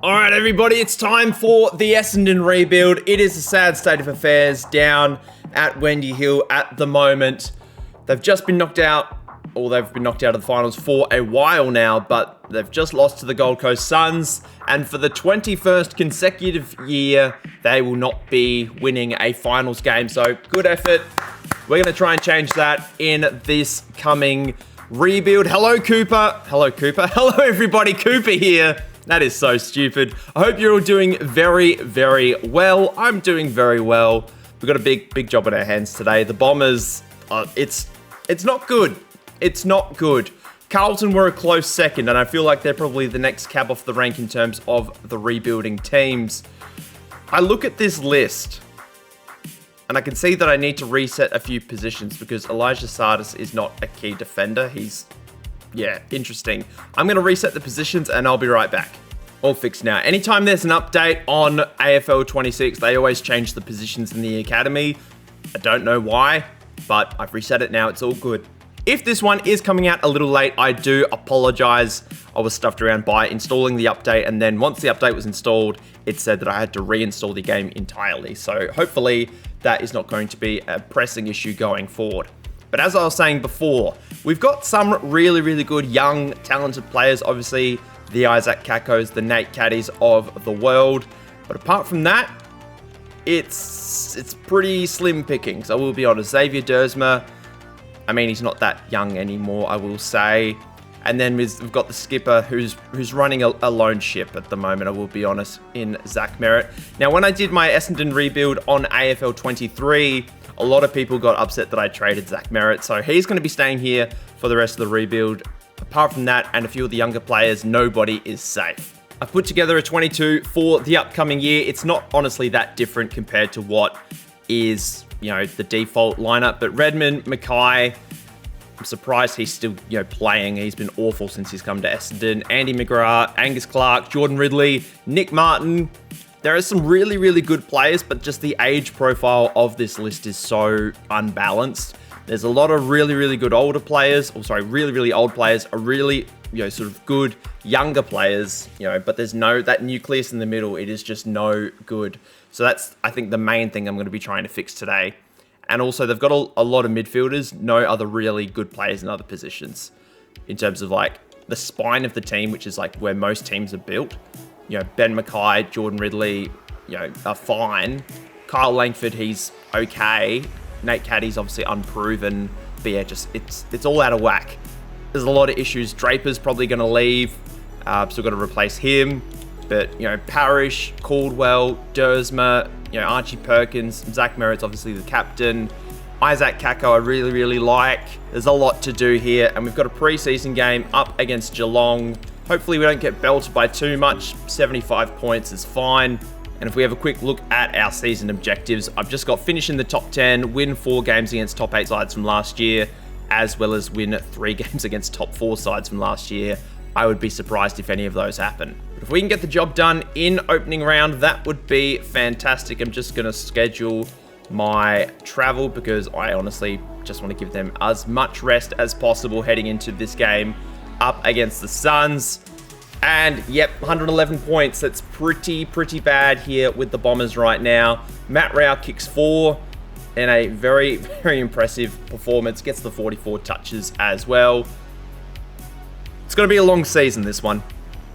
All right, everybody, it's time for the Essendon rebuild. It is a sad state of affairs down at Wendy Hill at the moment. They've just been knocked out, or they've been knocked out of the finals for a while now, but they've just lost to the Gold Coast Suns, and for the 21st consecutive year, they will not be winning a finals game. So, good effort. We're going to try and change that in this coming rebuild. Hello, Cooper. Hello, Cooper. Hello, everybody. Cooper here. That is so stupid. I hope you're all doing very, very well. I'm doing very well. We've got a big job on our hands today. The Bombers, it's not good. It's not good. Carlton were a close second, and I feel like they're probably the next cab off the rank in terms of the rebuilding teams. I look at this list, and I can see that I need to reset a few positions because Elijah Sardis is not a key defender. Yeah, interesting. I'm going to reset the positions and I'll be right back. All fixed now. Anytime there's an update on AFL 26, they always change the positions in the academy. I don't know why, but I've reset it now. It's all good. If this one is coming out a little late, I do apologize. I was stuffed around by installing the update, and then once the update was installed, it said that I had to reinstall the game entirely. So hopefully that is not going to be a pressing issue going forward. But as I was saying before, we've got some really good young, talented players. Obviously, the Isaac Kakos, the Nate Caddies of the world. But apart from that, it's pretty slim pickings, I will be honest. Xavier Dersma, I mean, he's not that young anymore, I will say. And then we've got the skipper who's running a lone ship at the moment, I will be honest, in Zach Merritt. Now, when I did my Essendon rebuild on AFL 23, a lot of people got upset that I traded Zach Merritt, so he's going to be staying here for the rest of the rebuild. Apart from that, and a few of the younger players, nobody is safe. I've put together a 22 for the upcoming year. It's not honestly that different compared to what is, the default lineup, but Redmond, Mackay, I'm surprised he's still, playing. He's been awful since he's come to Essendon. Andy McGrath, Angus Clark, Jordan Ridley, Nick Martin. There are some really good players, but just the age profile of this list is so unbalanced. There's a lot of really good older players, really old players, a really, sort of good younger players, but there's that nucleus in the middle. It is just no good. So that's, I think, the main thing I'm going to be trying to fix today. And also, they've got a lot of midfielders, no other really good players in other positions. In terms of, the spine of the team, which is, where most teams are built. Ben Mackay, Jordan Ridley, are fine. Kyle Langford, he's okay. Nate Caddy's obviously unproven. But yeah, it's all out of whack. There's a lot of issues. Draper's probably going to leave. Still got to replace him. But, Parrish, Caldwell, Dersma, Archie Perkins, Zach Merritt's obviously the captain. Isaac Kako I really like. There's a lot to do here. And we've got a preseason game up against Geelong. Hopefully we don't get belted by too much. 75 points is fine. And if we have a quick look at our season objectives, I've just got finish in the top 10, win 4 games against top 8 sides from last year, as well as win 3 games against top 4 sides from last year. I would be surprised if any of those happen. But if we can get the job done in opening round, that would be fantastic. I'm just going to schedule my travel because I honestly just want to give them as much rest as possible heading into this game up against the Suns. And yep, 111 points. That's pretty bad here with the Bombers right now. Matt Rao kicks 4 in a very impressive performance. Gets the 44 touches as well. It's going to be a long season, this one.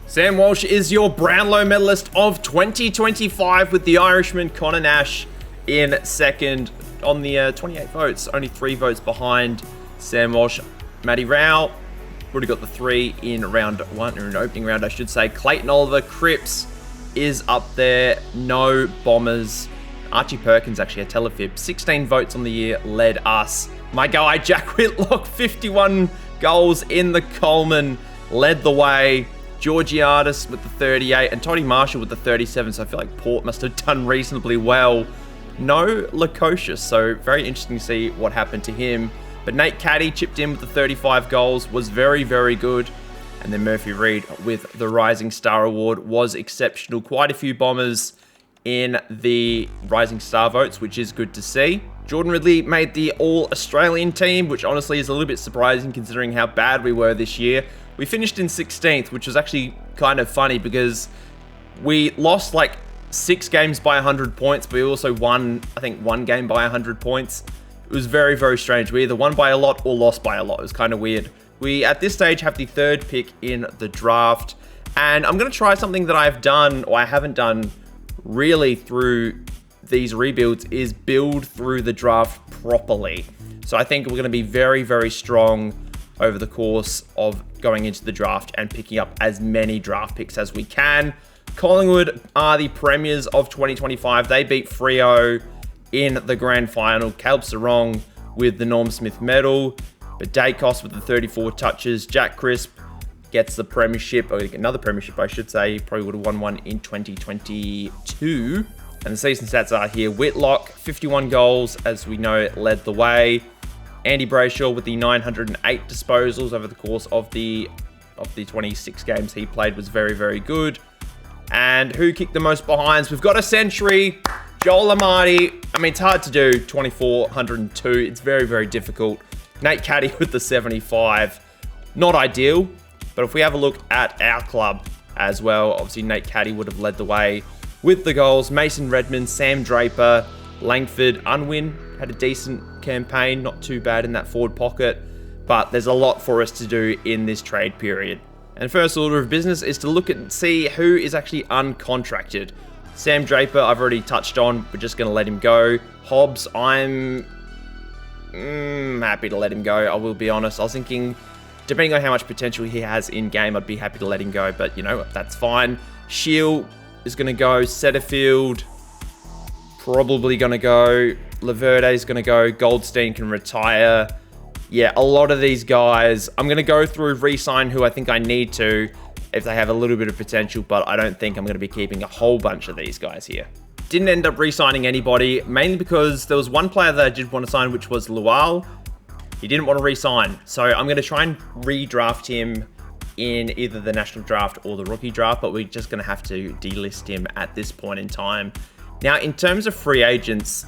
Sam Walsh is your Brownlow medalist of 2025 with the Irishman Connor Nash in second on the 28 votes. Only 3 votes behind Sam Walsh. Matty Rao already got the 3 in round 1, or in opening round, I should say. Clayton Oliver, Cripps is up there. No Bombers. Archie Perkins, actually, a telefib. 16 votes on the year, led us. My guy, Jack Whitlock, 51 goals in the Coleman, led the way. Georgiadis with the 38, and Toddy Marshall with the 37, so I feel like Port must have done reasonably well. No Lukosius, so very interesting to see what happened to him. But Nate Caddy chipped in with the 35 goals, was very good. And then Murphy Reid with the Rising Star Award was exceptional. Quite a few Bombers in the Rising Star votes, which is good to see. Jordan Ridley made the All-Australian team, which honestly is a little bit surprising considering how bad we were this year. We finished in 16th, which was actually kind of funny because We lost like 6 games by 100 points, but we also won, I think, 1 game by 100 points. It was very, very strange. We either won by a lot or lost by a lot. It was kind of weird. We, at this stage, have the 3rd pick in the draft. And I'm going to try something that I've done, or I haven't done really through these rebuilds, is build through the draft properly. So I think we're going to be very, very strong over the course of going into the draft and picking up as many draft picks as we can. Collingwood are the premiers of 2025. They beat Freo in the grand final. Caleb Sarong with the Norm Smith medal, but Dacos with the 34 touches. Jack Crisp gets the premiership, or another premiership, I should say. He probably would have won one in 2022. And the season stats are here. Whitlock, 51 goals, as we know, led the way. Andy Brayshaw with the 908 disposals over the course of the 26 games he played was very, very good. And who kicked the most behinds? We've got a century. Joel Amati. I mean, it's hard to do. 24, 102. It's very, very difficult. Nate Caddy with the 75. Not ideal. But if we have a look at our club as well, obviously Nate Caddy would have led the way with the goals. Mason Redmond, Sam Draper, Langford, Unwin had a decent campaign. Not too bad in that forward pocket. But there's a lot for us to do in this trade period. And first order of business is to look at and see who is actually uncontracted. Sam Draper, I've already touched on. We're just going to let him go. Hobbs, I'm happy to let him go. I will be honest. I was thinking, depending on how much potential he has in-game, I'd be happy to let him go. But, you know, that's fine. Shield is going to go. Setterfield, probably going to go. Laverde is going to go. Goldstein can retire. Yeah, a lot of these guys, I'm going to go through re-sign who I think I need to if they have a little bit of potential, but I don't think I'm going to be keeping a whole bunch of these guys here. Didn't end up re-signing anybody, mainly because there was one player that I did want to sign, which was Lual. He didn't want to re-sign, so I'm going to try and redraft him in either the national draft or the rookie draft, but we're just going to have to delist him at this point in time. Now, in terms of free agents,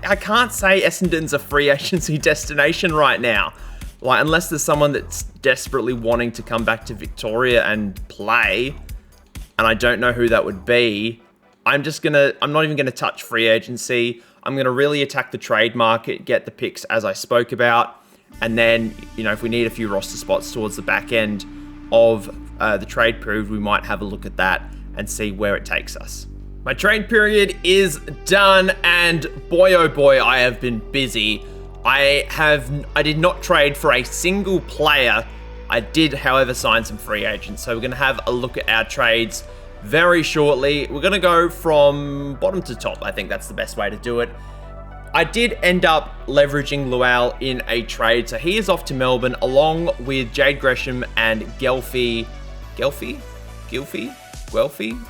I can't say Essendon's a free agency destination right now. Like, unless there's someone that's desperately wanting to come back to Victoria and play, and I don't know who that would be, I'm not even gonna touch free agency. I'm gonna really attack the trade market, get the picks as I spoke about, and then, you know, if we need a few roster spots towards the back end of the trade period, we might have a look at that and see where it takes us. My trade period is done, and boy oh boy, I have been busy. I did not trade for a single player. I did, however, sign some free agents. So we're going to have a look at our trades very shortly. We're going to go from bottom to top. I think that's the best way to do it. I did end up leveraging Lual in a trade. So he is off to Melbourne along with Jade Gresham and Guelphy.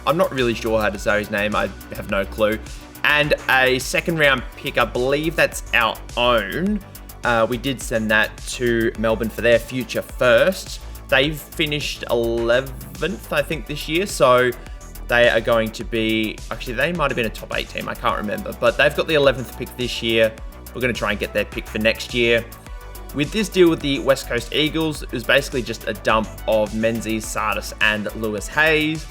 I'm not really sure how to say his name. I have no clue. And a 2nd round pick, I believe that's our own. We did send that to Melbourne for their future first. They've finished 11th, I think, this year. So they are going to be, actually, they might have been a top 8 team. I can't remember. But they've got the 11th pick this year. We're going to try and get their pick for next year. With this deal with the West Coast Eagles, it was basically just a dump of Menzies, Sardis, and Lewis Hayes.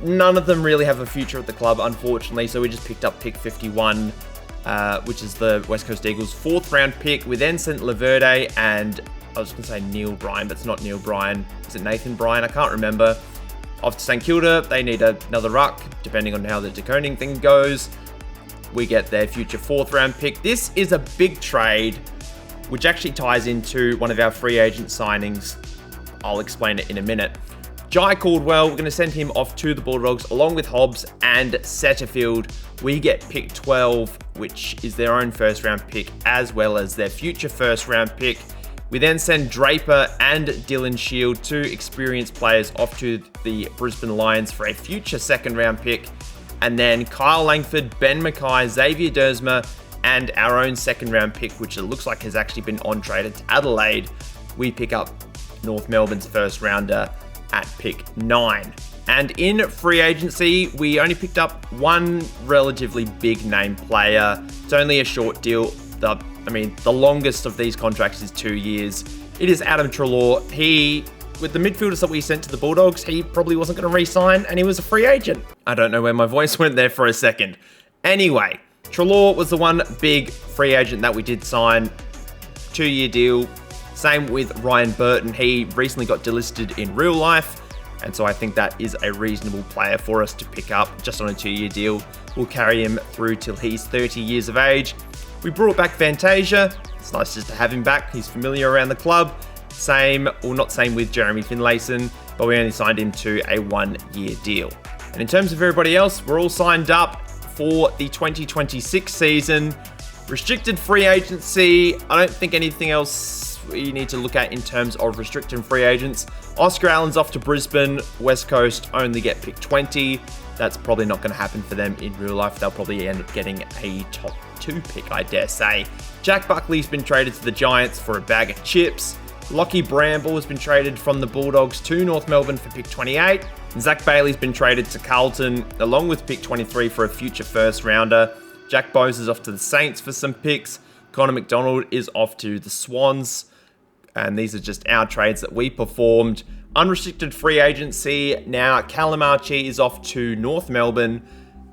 None of them really have a future at the club, unfortunately, so we just picked up pick 51, which is the West Coast Eagles' 4th round pick. We then sent Laverde and, I was going to say Neil Bryan, but it's not Neil Bryan. Is it Nathan Bryan? I can't remember. Off to St Kilda, they need another ruck, depending on how the deconing thing goes. We get their future 4th round pick. This is a big trade, which actually ties into one of our free agent signings. I'll explain it in a minute. Jai Caldwell, we're going to send him off to the Bulldogs along with Hobbs and Setterfield. We get pick 12, which is their own 1st round pick, as well as their future 1st round pick. We then send Draper and Dylan Shield, 2 experienced players, off to the Brisbane Lions for a future 2nd round pick. And then Kyle Langford, Ben Mackay, Xavier Dersma, and our own 2nd round pick, which it looks like has actually been on-traded to Adelaide. We pick up North Melbourne's 1st rounder at pick 9. And in free agency, we only picked up one relatively big name player. It's only a short deal. The longest of these contracts is 2 years. It is Adam Treloar. He with the midfielders that we sent to the Bulldogs, he probably wasn't going to re-sign, and he was a free agent. I don't know where my voice went there for a second. Anyway, Treloar was the one big free agent that we did sign. 2-year deal. Same with Ryan Burton. He recently got delisted in real life, and so I think that is a reasonable player for us to pick up just on a 2-year deal. We'll carry him through till he's 30 years of age. We brought back Fantasia. It's nice just to have him back. He's familiar around the club. Same, or not same with Jeremy Finlayson, but we only signed him to a 1-year deal. And in terms of everybody else, we're all signed up for the 2026 season. Restricted free agency, I don't think anything else we need to look at in terms of restricted free agents. Oscar Allen's off to Brisbane. West Coast only get pick 20. That's probably not going to happen for them in real life. They'll probably end up getting a top 2 pick, I dare say. Jack Buckley's been traded to the Giants for a bag of chips. Lockie Bramble has been traded from the Bulldogs to North Melbourne for pick 28. And Zach Bailey's been traded to Carlton along with pick 23 for a future first rounder. Jack Bowes is off to the Saints for some picks. Connor McDonald is off to the Swans. And these are just our trades that we performed. Unrestricted free agency. Now, Callum Archie is off to North Melbourne.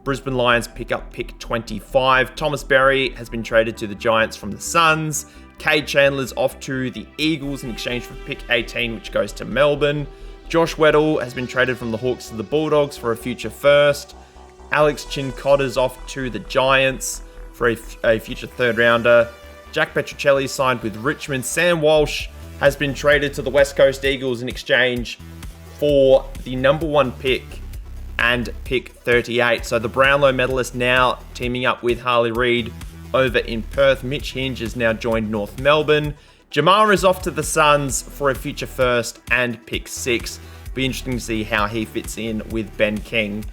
Brisbane Lions pick up pick 25. Thomas Berry has been traded to the Giants from the Suns. Cade Chandler's off to the Eagles in exchange for pick 18, which goes to Melbourne. Josh Weddle has been traded from the Hawks to the Bulldogs for a future first. Alex Chincotter's off to the Giants for a future third rounder. Jack Petruccelli signed with Richmond. Sam Walsh has been traded to the West Coast Eagles in exchange for the number 1 pick and pick 38. So the Brownlow medalist now teaming up with Harley Reid over in Perth. Mitch Hinge has now joined North Melbourne. Jamara is off to the Suns for a future first and pick 6. Be interesting to see how he fits in with Ben King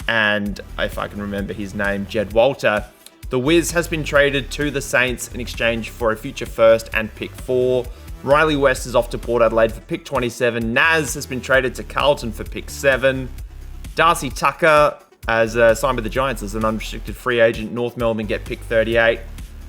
and, if I can remember his name, Jed Walter. The Wiz has been traded to the Saints in exchange for a future first and pick 4. Riley West is off to Port Adelaide for pick 27. Naz has been traded to Carlton for pick 7. Darcy Tucker has signed with the Giants as an unrestricted free agent. North Melbourne get pick 38.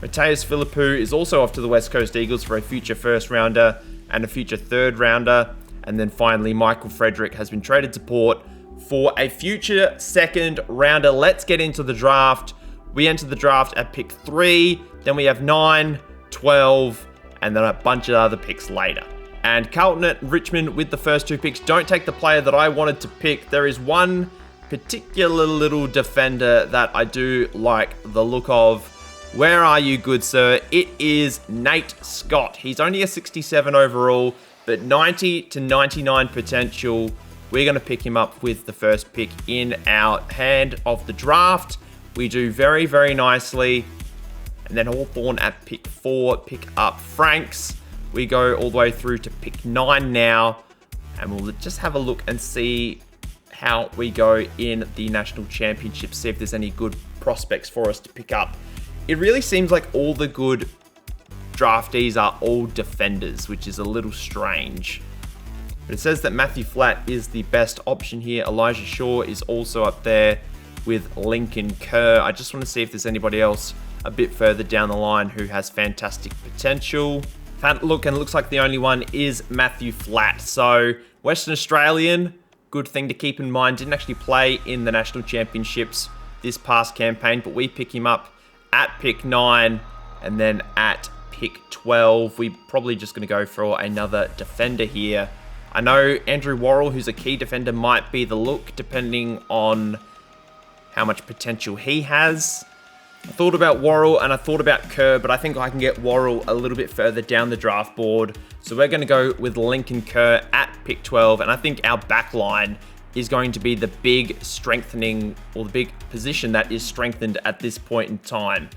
Mateus Philippou is also off to the West Coast Eagles for a future first rounder and a future third rounder. And then finally, Michael Frederick has been traded to Port for a future second rounder. Let's get into the draft. We enter the draft at pick 3. Then we have 9, 12, and then a bunch of other picks later. And Carlton at Richmond with the first 2 picks. Don't take the player that I wanted to pick. There is one particular little defender that I do like the look of. Where are you, good sir? It is Nate Scott. He's only a 67 overall, but 90 to 99 potential. We're going to pick him up with the first pick in our hand of the draft. We do very, very nicely. And then Hawthorn at pick 4, pick up Franks. We go all the way through to pick 9 now. And we'll just have a look and see how we go in the National Championship. See if there's any good prospects for us to pick up. It really seems like all the good draftees are all defenders, which is a little strange. But it says that Matthew Flatt is the best option here. Elijah Shaw is also up there with Lincoln Kerr. I just want to see if there's anybody else a bit further down the line who has fantastic potential. Had a look, and it looks like the only one is Matthew Flatt. So Western Australian, good thing to keep in mind. Didn't actually play in the National Championships this past campaign, but we pick him up at pick 9 and then at pick 12. We're probably just going to go for another defender here. I know Andrew Worrell, who's a key defender, might be the look depending on how much potential he has. I thought about Worrell and I thought about Kerr, but I think I can get Worrell a little bit further down the draft board. So we're going to go with Lincoln Kerr at pick 12. And I think our back line is going to be the big strengthening, or the big position that is strengthened at this point in time.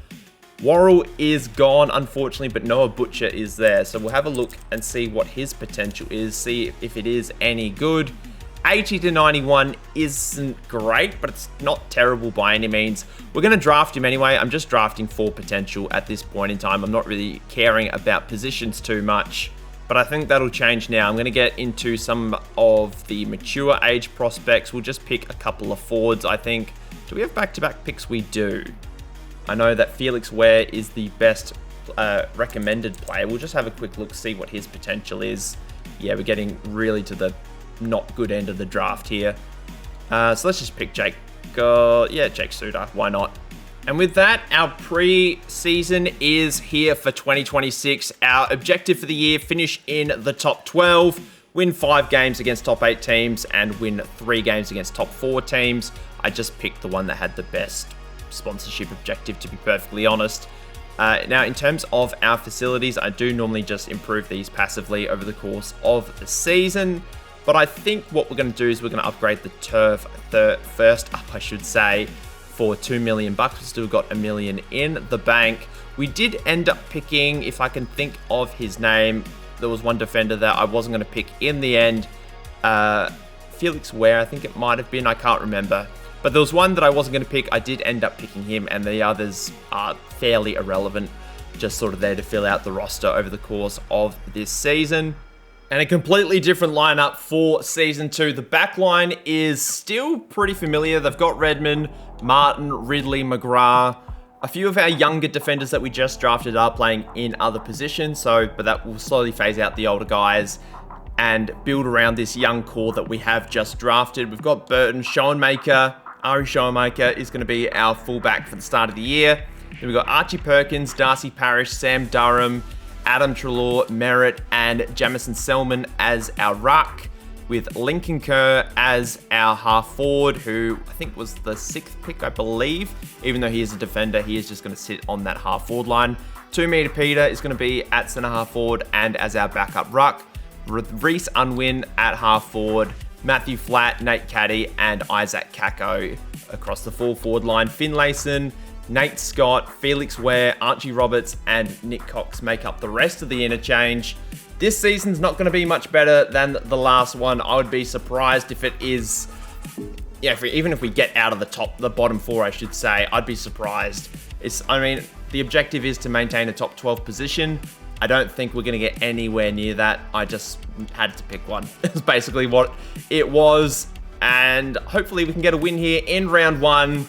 Worrell is gone, unfortunately, but Noah Butcher is there. So we'll have a look and see what his potential is, see if it is any good. 80 to 91 isn't great, but it's not terrible by any means. We're going to draft him anyway. I'm just drafting for potential at this point in time. I'm not really caring about positions too much, but I think that'll change now. I'm going to get into some of the mature age prospects. We'll just pick a couple of forwards, I think. Do we have back-to-back picks? We do. I know that Felix Ware is the best recommended player. We'll just have a quick look, see what his potential is. yeah, we're getting really to the not good end of the draft here. So let's just pick Jake. Jake Suter. Why not? And with that, our pre-season is here for 2026. Our objective for the year, finish in the top 12, win 5 games against top 8 teams, and win 3 games against top 4 teams. I just picked the one that had the best sponsorship objective, to be perfectly honest. Now, in terms of our facilities, I do normally just improve these passively over the course of the season. But I think what we're going to do is we're going to upgrade the turf first up, I should say, for $2 million. We've still got $1 million in the bank. We did end up picking, if I can think of his name, there was one defender that I wasn't going to pick in the end. Felix Ware, I think it might have been. I can't remember. But there was one that I wasn't going to pick. I did end up picking him, and the others are fairly irrelevant. Just sort of there to fill out the roster over the course of this season. And a completely different lineup for Season 2. The back line is still pretty familiar. They've got Redmond, Martin, Ridley, McGrath. A few of our younger defenders that we just drafted are playing in other positions, but that will slowly phase out the older guys and build around this young core that we have just drafted. We've got Burton, Schoenmaker. Ari Schoenmaker is going to be our fullback for the start of the year. Then we've got Archie Perkins, Darcy Parish, Sam Durham, Adam Treloar, Merritt, and Jamison Selman as our ruck, with Lincoln Kerr as our half forward, who I think was the 6th pick, I believe. Even though he is a defender, he is just going to sit on that half forward line. 2 meter Peter is going to be at centre half forward and as our backup ruck. Reese Unwin at half forward. Matthew Flatt, Nate Caddy, and Isaac Kako across the full forward line. Finlayson, Nate Scott, Felix Ware, Archie Roberts, and Nick Cox make up the rest of the interchange. This season's not going to be much better than the last one. I would be surprised if it is... even if we get out of the bottom 4, I should say, I'd be surprised. The objective is to maintain a top 12 position. I don't think we're going to get anywhere near that. I just had to pick one. It's basically what it was. And hopefully we can get a win here in round 1.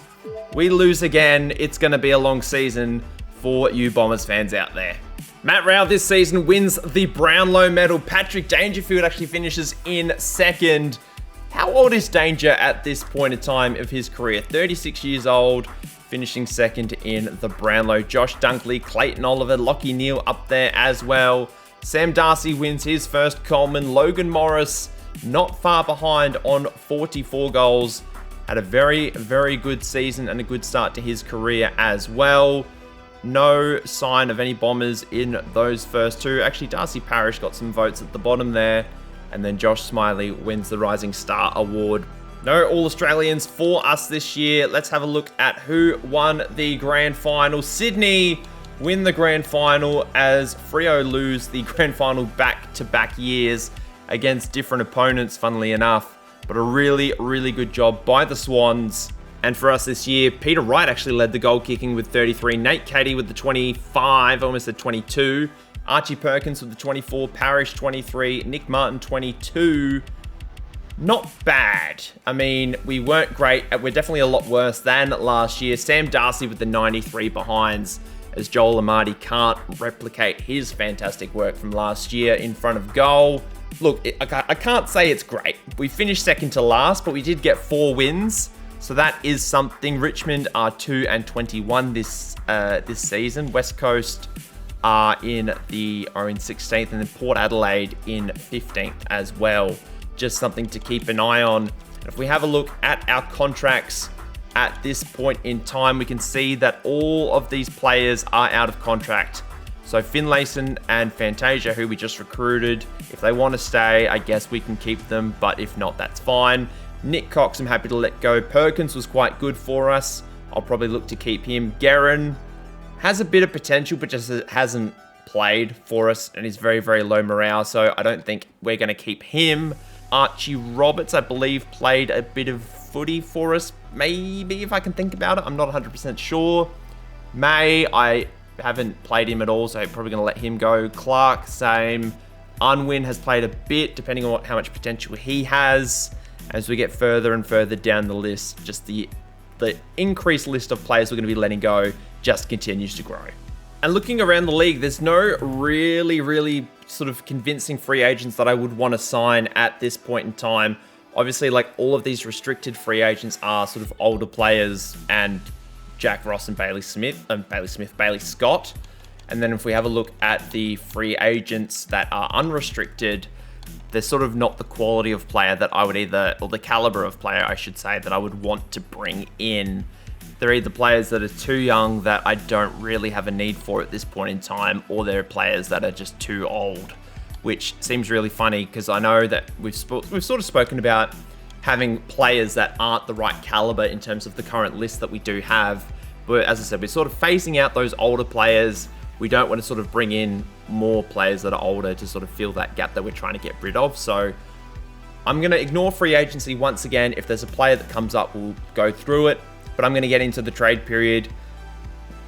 We lose again, it's going to be a long season for you Bombers fans out there. Matt Rao this season wins the Brownlow medal. Patrick Dangerfield actually finishes in 2nd. How old is Danger at this point in time of his career? 36 years old, finishing 2nd in the Brownlow. Josh Dunkley, Clayton Oliver, Lockie Neal up there as well. Sam Darcy wins his first Coleman. Logan Morris not far behind on 44 goals. Had a very, very good season and a good start to his career as well. No sign of any Bombers in those first 2. Actually, Darcy Parish got some votes at the bottom there. And then Josh Smiley wins the Rising Star Award. No All-Australians for us this year. Let's have a look at who won the grand final. Sydney win the grand final as Freo lose the grand final back-to-back years against different opponents, funnily enough. But a really, really good job by the Swans. And for us this year, Peter Wright actually led the goal kicking with 33. Nate Caddy with the 25, almost at 22. Archie Perkins with the 24. Parish 23. Nick Martin 22. Not bad. We weren't great. We're definitely a lot worse than last year. Sam Darcy with the 93 behinds, as Joel Amadi can't replicate his fantastic work from last year in front of goal. Look, I can't say it's great. We finished 2nd to last, but we did get 4 wins. So that is something. Richmond are 2-21 this season. West Coast are in 16th, and then Port Adelaide in 15th as well. Just something to keep an eye on. If we have a look at our contracts at this point in time, we can see that all of these players are out of contract. So Finlayson and Fantasia, who we just recruited, if they want to stay, I guess we can keep them, but if not, that's fine. Nick Cox, I'm happy to let go. Perkins was quite good for us. I'll probably look to keep him. Guerin has a bit of potential, but just hasn't played for us, and he's very, very low morale, so I don't think we're going to keep him. Archie Roberts, I believe, played a bit of footy for us, maybe, if I can think about it. I'm not 100% sure. May, I haven't played him at all, so I'm probably going to let him go. Clark, same. Unwin has played a bit, depending on how much potential he has. As we get further and further down the list, just the increased list of players we're going to be letting go just continues to grow. And looking around the league, there's no really sort of convincing free agents that I would want to sign at this point in time. Obviously, like all of these restricted free agents are sort of older players, and Jack Ross and Bailey Scott. And then if we have a look at the free agents that are unrestricted, they're sort of not the quality of player that I would or the caliber of player, I should say, that I would want to bring in. They're either players that are too young that I don't really have a need for at this point in time, or they're players that are just too old, which seems really funny because I know that we've sort of spoken about having players that aren't the right caliber in terms of the current list that we do have. But as I said, we're sort of phasing out those older players. We don't want to sort of bring in more players that are older to sort of fill that gap that we're trying to get rid of. So I'm going to ignore free agency once again. If there's a player that comes up, we'll go through it. But I'm going to get into the trade period.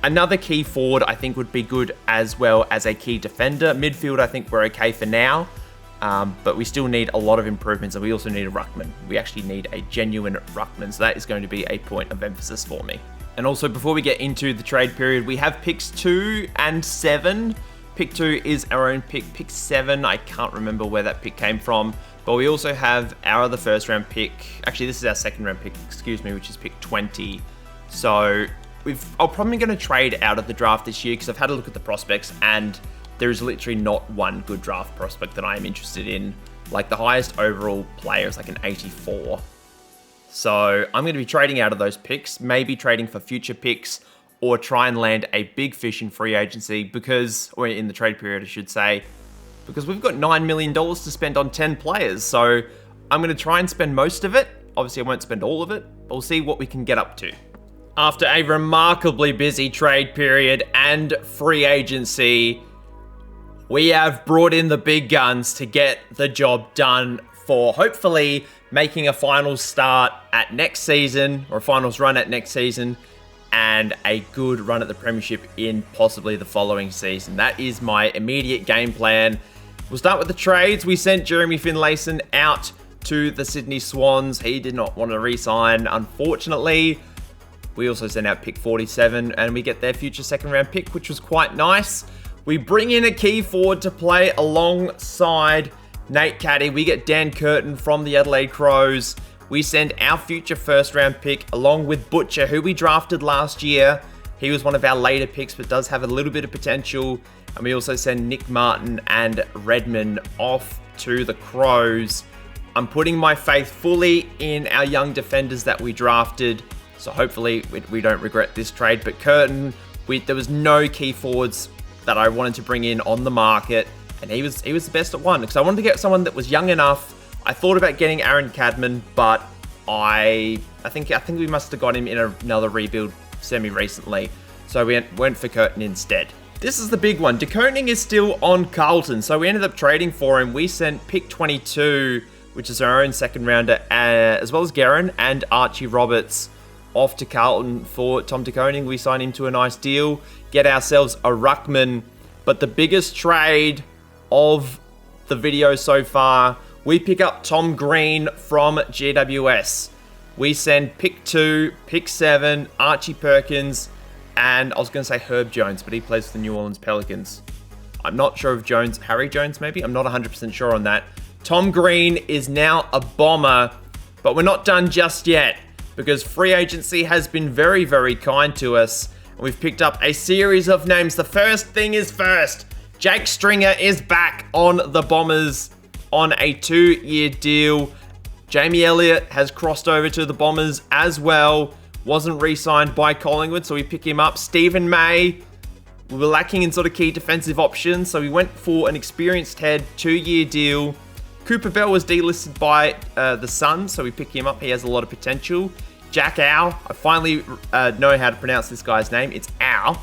Another key forward I think would be good, as well as a key defender. Midfield, I think we're okay for now. But we still need a lot of improvements, and we also need a ruckman. We actually need a genuine ruckman. So that is going to be a point of emphasis for me. And also, before we get into the trade period, we have picks 2 and 7. Pick 2 is our own pick. Pick 7, I can't remember where that pick came from. But we also have our other first round pick. Actually, this is our second round pick, which is pick 20. So I'm probably going to trade out of the draft this year because I've had a look at the prospects and there is literally not one good draft prospect that I am interested in. Like the highest overall player is like an 84. So I'm going to be trading out of those picks, maybe trading for future picks, or try and land a big fish in free agency or in the trade period, I should say, because we've got $9 million to spend on 10 players. So I'm going to try and spend most of it. Obviously, I won't spend all of it, but we'll see what we can get up to. After a remarkably busy trade period and free agency, we have brought in the big guns to get the job done for hopefully making a finals start at next season, or a finals run at next season, and a good run at the Premiership in possibly the following season. That is my immediate game plan. We'll start with the trades. We sent Jeremy Finlayson out to the Sydney Swans. He did not want to re-sign, unfortunately. We also sent out pick 47, and we get their future second round pick, which was quite nice. We bring in a key forward to play alongside Nate Caddy. We get Dan Curtin from the Adelaide Crows. We send our future first round pick along with Butcher, who we drafted last year. He was one of our later picks, but does have a little bit of potential. And we also send Nick Martin and Redmond off to the Crows. I'm putting my faith fully in our young defenders that we drafted. So hopefully we don't regret this trade. But Curtin, there was no key forwards that I wanted to bring in on the market. And he was the best at one, because I wanted to get someone that was young enough. I thought about getting Aaron Cadman, but I think we must have got him in another rebuild semi-recently. So we went for Curtin instead. This is the big one. De Koning is still on Carlton, so we ended up trading for him. We sent pick 22, which is our own second rounder, as well as Guerin and Archie Roberts, off to Carlton for Tom De Koning. We signed him to a nice deal, get ourselves a ruckman. But the biggest trade of the video so far, we pick up Tom Green from GWS. We send pick 2, pick 7, Archie Perkins, and I was going to say Herb Jones, but he plays for the New Orleans Pelicans. I'm not sure if Harry Jones maybe? I'm not 100% sure on that. Tom Green is now a Bomber, but we're not done just yet, because free agency has been very, very kind to us. And we've picked up a series of names. The first thing is first. Jake Stringer is back on the Bombers on a 2-year deal. Jamie Elliott has crossed over to the Bombers as well. Wasn't re-signed by Collingwood, so we pick him up. Stephen May, we were lacking in sort of key defensive options, so we went for an experienced head, 2-year deal. Cooper Bell was delisted by the Suns, so we pick him up. He has a lot of potential. Jack Au, I finally know how to pronounce this guy's name. It's Au.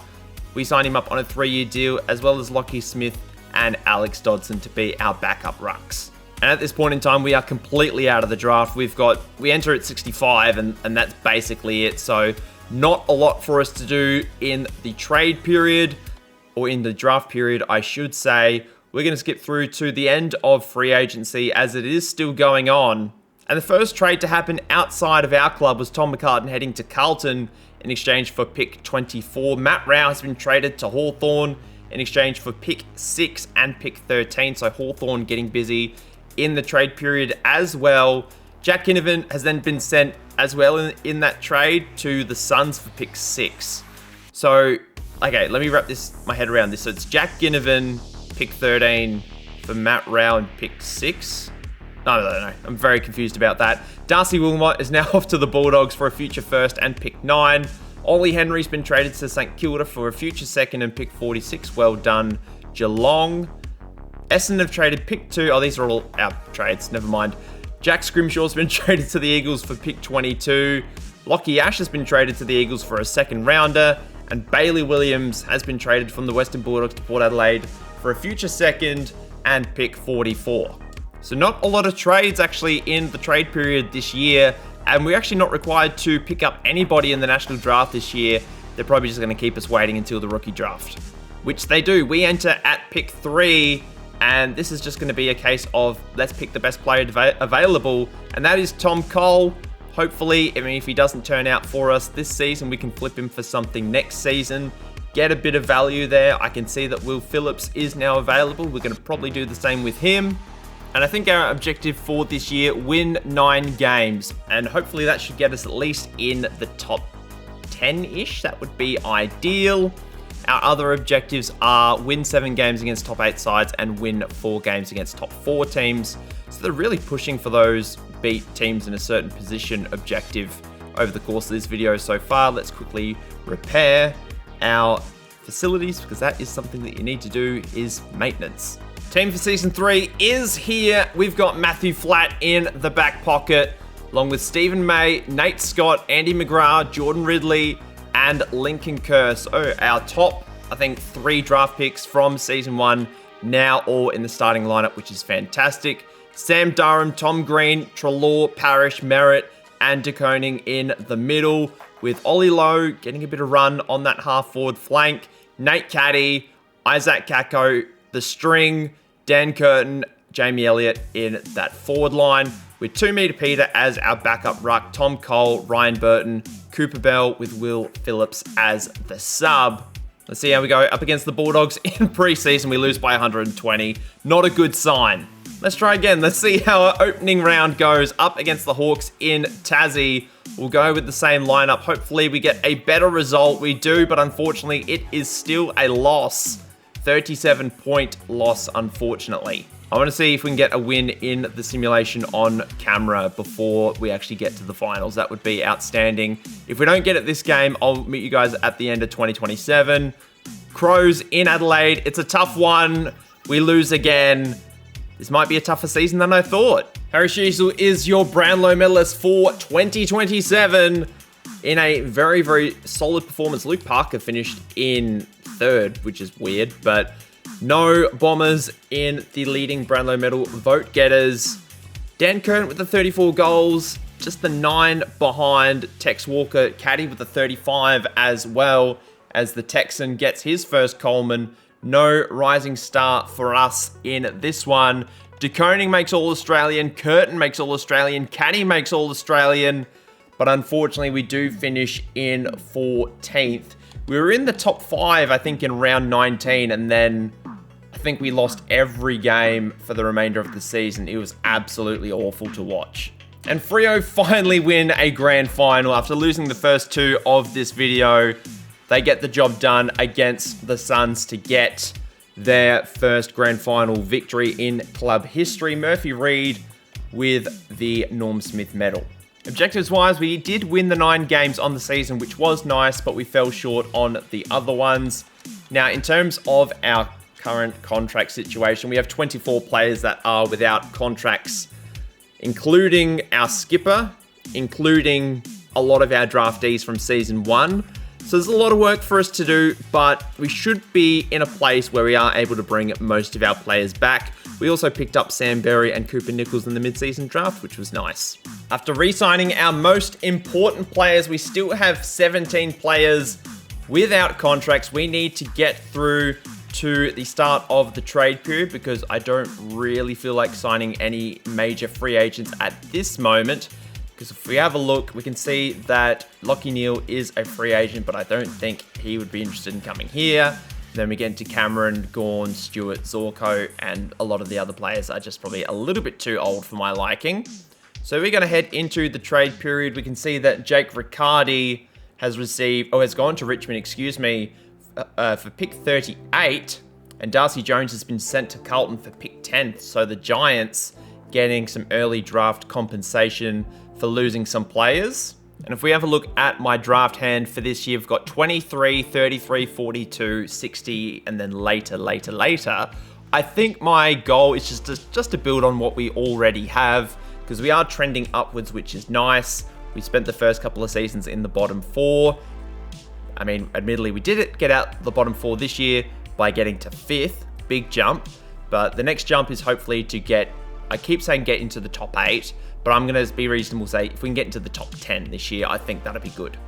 We signed him up on a 3-year deal, as well as Lockie Smith and Alex Dodson to be our backup rucks. And at this point in time, we are completely out of the draft. We enter at 65, and that's basically it. So not a lot for us to do in the trade period, or in the draft period, I should say. We're going to skip through to the end of free agency, as it is still going on. And the first trade to happen outside of our club was Tom McCartan heading to Carlton in exchange for pick 24. Matt Rao has been traded to Hawthorn in exchange for pick 6 and pick 13. So Hawthorn getting busy in the trade period as well. Jack Ginnivan has then been sent as well in that trade to the Suns for pick 6. So, okay, let me wrap my head around this. So it's Jack Ginnivan, pick 13 for Matt Rao and pick 6. No. I'm very confused about that. Darcy Wilmot is now off to the Bulldogs for a future first and pick 9. Ollie Henry's been traded to St Kilda for a future second and pick 46. Well done, Geelong. Essendon have traded pick 2. Oh, these are all our trades. Never mind. Jack Scrimshaw's been traded to the Eagles for pick 22. Lockie Ash has been traded to the Eagles for a second rounder. And Bailey Williams has been traded from the Western Bulldogs to Port Adelaide for a future second and pick 44. So not a lot of trades actually in the trade period this year. And we're actually not required to pick up anybody in the national draft this year. They're probably just going to keep us waiting until the rookie draft, which they do. We enter at pick 3. And this is just going to be a case of let's pick the best player available. And that is Tom Cole. Hopefully, if he doesn't turn out for us this season, we can flip him for something next season. Get a bit of value there. I can see that Will Phillips is now available. We're going to probably do the same with him. And I think our objective for this year, win 9 games. And hopefully that should get us at least in the top 10-ish. That would be ideal. Our other objectives are win 7 games against top 8 sides and win 4 games against top 4 teams. So they're really pushing for those beat teams in a certain position objective over the course of this video so far. Let's quickly repair our facilities because that is something that you need to do is maintenance. Team for Season 3 is here. We've got Matthew Flatt in the back pocket along with Stephen May, Nate Scott, Andy McGrath, Jordan Ridley, and Lincoln Kerr. So our top, I think, 3 draft picks from Season 1 now all in the starting lineup, which is fantastic. Sam Durham, Tom Green, Treloar, Parrish, Merritt, and De Koning in the middle, with Ollie Lowe getting a bit of run on that half-forward flank. Nate Caddy, Isaac Kako, the string, Dan Curtin, Jamie Elliott in that forward line, with Tumi Peter as our backup ruck, Tom Cole, Ryan Burton, Cooper Bell with Will Phillips as the sub. Let's see how we go up against the Bulldogs in pre-season. We lose by 120. Not a good sign. Let's try again. Let's see how our opening round goes up against the Hawks in Tassie. We'll go with the same lineup. Hopefully we get a better result. We do, but unfortunately it is still a loss. 37-point loss, unfortunately. I want to see if we can get a win in the simulation on camera before we actually get to the finals. That would be outstanding. If we don't get it this game, I'll meet you guys at the end of 2027. Crows in Adelaide. It's a tough one. We lose again. This might be a tougher season than I thought. Harry Sheasel is your Brownlow medalist for 2027 in a very, very solid performance. Luke Parker finished in 3rd, which is weird, but no Bombers in the leading Brownlow medal vote getters. Dan Curtin with the 34 goals, just the 9 behind Tex Walker. Caddy with the 35 as well as the Texan gets his first Coleman. No rising star for us in this one. De Koning makes All-Australian. Curtin makes All-Australian. Caddy makes All-Australian. But unfortunately, we do finish in 14th. We were in the top 5, I think, in round 19, and then I think we lost every game for the remainder of the season. It was absolutely awful to watch. And Freo finally win a grand final after losing the first 2 of this video. They get the job done against the Suns to get their first grand final victory in club history. Murphy Reid with the Norm Smith medal. Objectives-wise, we did win the 9 games on the season, which was nice, but we fell short on the other ones. Now, in terms of our current contract situation, we have 24 players that are without contracts, including our skipper, including a lot of our draftees from Season 1. So there's a lot of work for us to do, but we should be in a place where we are able to bring most of our players back. We also picked up Sam Berry and Cooper Nichols in the mid-season draft, which was nice. After re-signing our most important players, we still have 17 players without contracts. We need to get through to the start of the trade period because I don't really feel like signing any major free agents at this moment. Because if we have a look, we can see that Lachie Neale is a free agent, but I don't think he would be interested in coming here. Then we get into Cameron, Gawn, Stewart, Zorko, and a lot of the other players are just probably a little bit too old for my liking. So we're going to head into the trade period. We can see that Jake Riccardi has gone to Richmond, for pick 38, and Darcy Jones has been sent to Carlton for pick 10th. So the Giants getting some early draft compensation for losing some players. And if we have a look at my draft hand for this year, we've got 23, 33, 42, 60, and then later. I think my goal is just to build on what we already have, because we are trending upwards, which is nice. We spent the first couple of seasons in the bottom 4. I mean, admittedly, we did get out the bottom 4 this year by getting to 5th. Big jump. But the next jump is hopefully to get, I keep saying get into the top 8, but I'm going to be reasonable, say if we can get into the top 10 this year, I think that'd be good.